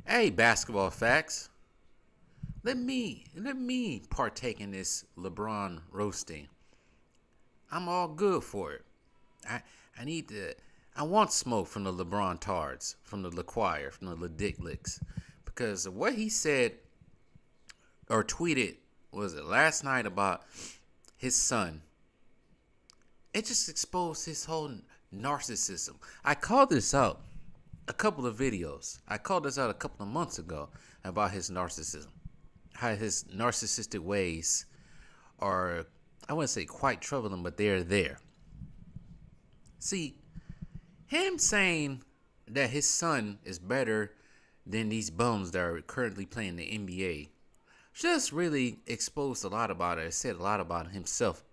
Hey, basketball facts. Let me partake in this LeBron roasting. I'm all good for it. I I need to. I want smoke from the LeBron tards, from the LaQuire, from the LeDicklicks, because what he said or tweeted was it last night about his son. It just exposed his whole narcissism. I called this out a couple of videos. I called this out a couple of months ago about his narcissism, how his narcissistic ways are, I wouldn't say quite troubling, but they're there. See, him saying that his son is better than these bums that are currently playing the NBA just really exposed a lot about it. It said a lot about himself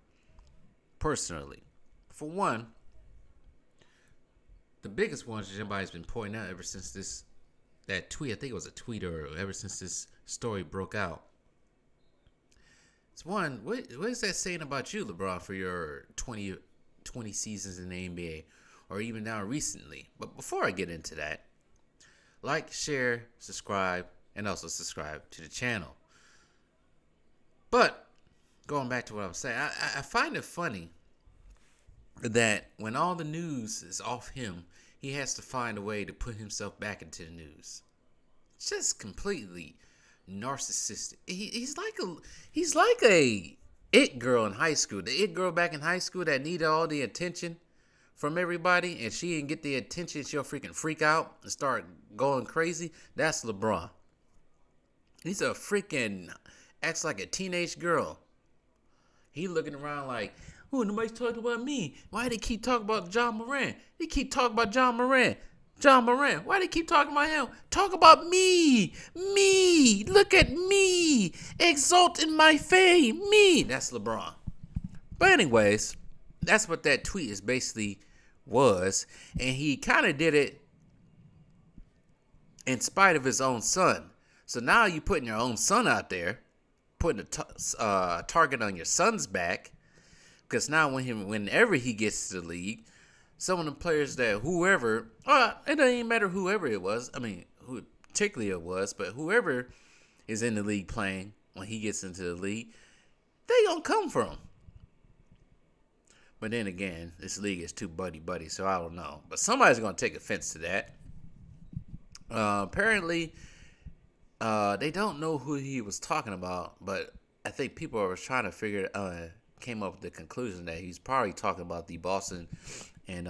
personally. For one, the biggest one that everybody's been pointing out ever since that tweet, I think it was a tweet, or ever since this story broke out. It's one, what is that saying about you, LeBron, for your 20 seasons in the NBA, or even now recently? But before I get into that, like, share, subscribe, and also subscribe to the channel. But going back to what I'm saying, I find it funny that when all the news is off him, he has to find a way to put himself back into the news. Just completely narcissistic. He's like a it girl in high school. The it girl back in high school that needed all the attention from everybody, and she didn't get the attention, she'll freaking freak out and start going crazy. That's LeBron. He's a freaking acts like a teenage girl. He looking around like, oh, nobody's talking about me. Why they keep talking about John Moran? They keep talking about John Moran. John Moran. Why they keep talking about him? Talk about me. Me. Look at me. Exalt in my fame. Me. That's LeBron. But anyways, that's what that tweet is basically was. And he kind of did it in spite of his own son. So now you putting your own son out there, putting a target on your son's back. Because now whenever he gets to the league, some of the players that whoever, it doesn't even matter whoever it was. I mean, who particularly it was, but whoever is in the league playing when he gets into the league, they gonna come for him. But then again, this league is too buddy, so I don't know. But somebody's gonna take offense to that. Apparently, they don't know who he was talking about, but I think people are trying to figure came up with the conclusion that he's probably talking about the Boston and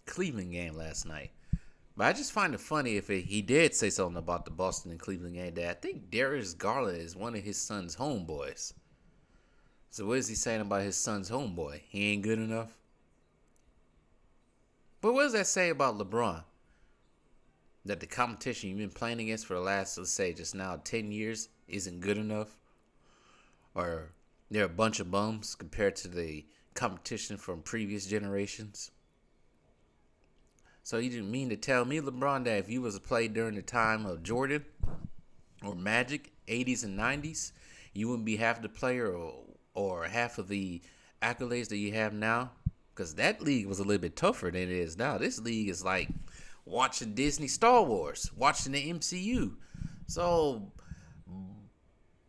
Cleveland game last night. But I just find it funny if he did say something about the Boston and Cleveland game that I think Darius Garland is one of his son's homeboys. So what is he saying about his son's homeboy? He ain't good enough? But what does that say about LeBron? That the competition you've been playing against for the last, let's say, just now 10 years isn't good enough? Or they're a bunch of bums compared to the competition from previous generations? So you didn't mean to tell me, LeBron, that if you was to play during the time of Jordan or Magic, 80s and 90s, you wouldn't be half the player or half of the accolades that you have now? Because that league was a little bit tougher than it is now. This league is like watching Disney Star Wars, watching the MCU. So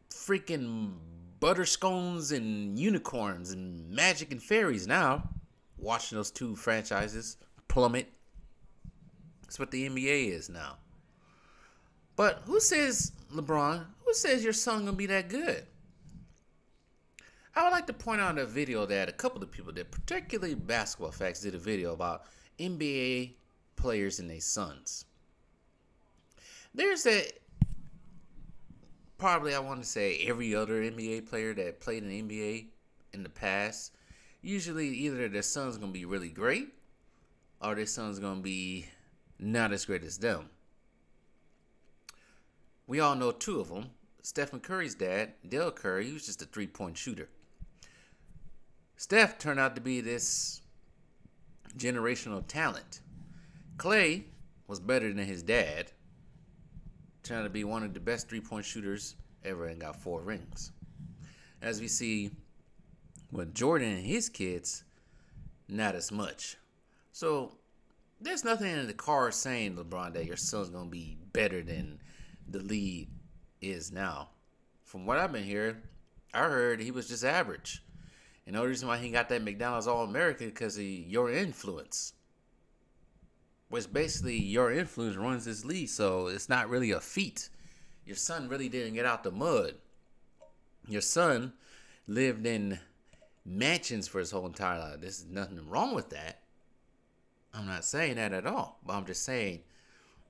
freaking butterscones and unicorns and magic and fairies now. Watching those two franchises plummet. That's what the NBA is now. But who says, LeBron, who says your son gonna be that good? I would like to point out a video that a couple of people did, particularly Basketball Facts did a video about NBA players and their sons. There's probably, I want to say, every other NBA player that played in the NBA in the past, usually either their son's going to be really great or their son's going to be not as great as them. We all know two of them. Stephen Curry's dad, Dell Curry, he was just a three-point shooter. Steph turned out to be this generational talent. Clay was better than his dad, trying to be one of the best three-point shooters ever and got 4 rings. As we see with Jordan and his kids, not as much. So There's nothing in the cards saying, LeBron, that your son's gonna be better than the lead is now. From what I've been hearing, I heard he was just average. And the only reason why he got that McDonald's All American because of your influence. Which basically your influence runs this league, so it's not really a feat. Your son really didn't get out the mud. Your son lived in mansions for his whole entire life. There's nothing wrong with that. I'm not saying that at all. But I'm just saying,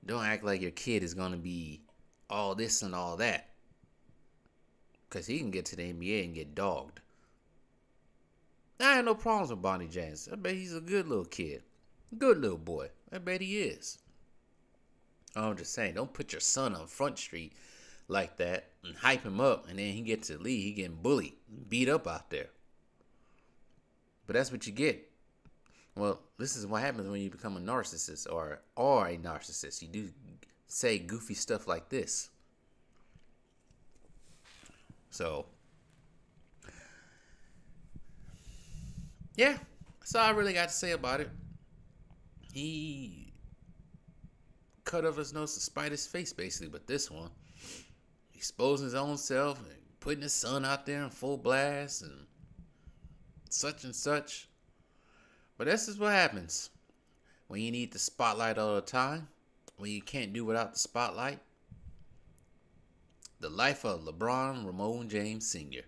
don't act like your kid is going to be all this and all that. Because he can get to the NBA and get dogged. I have no problems with Bonnie James. I bet he's a good little kid. Good little boy. I bet he is. I'm just saying, don't put your son on Front Street like that and hype him up, and then he gets to the league, he getting bullied, beat up out there. But that's what you get. Well, this is what happens when you become a narcissist or are a narcissist. You do say goofy stuff like this. So, yeah, that's all I really got to say about it. He cut off his nose to spite his face, basically, but this one, exposing his own self and putting his son out there in full blast and such and such. But this is what happens when you need the spotlight all the time, when you can't do without the spotlight. The life of LeBron Ramon James Sr.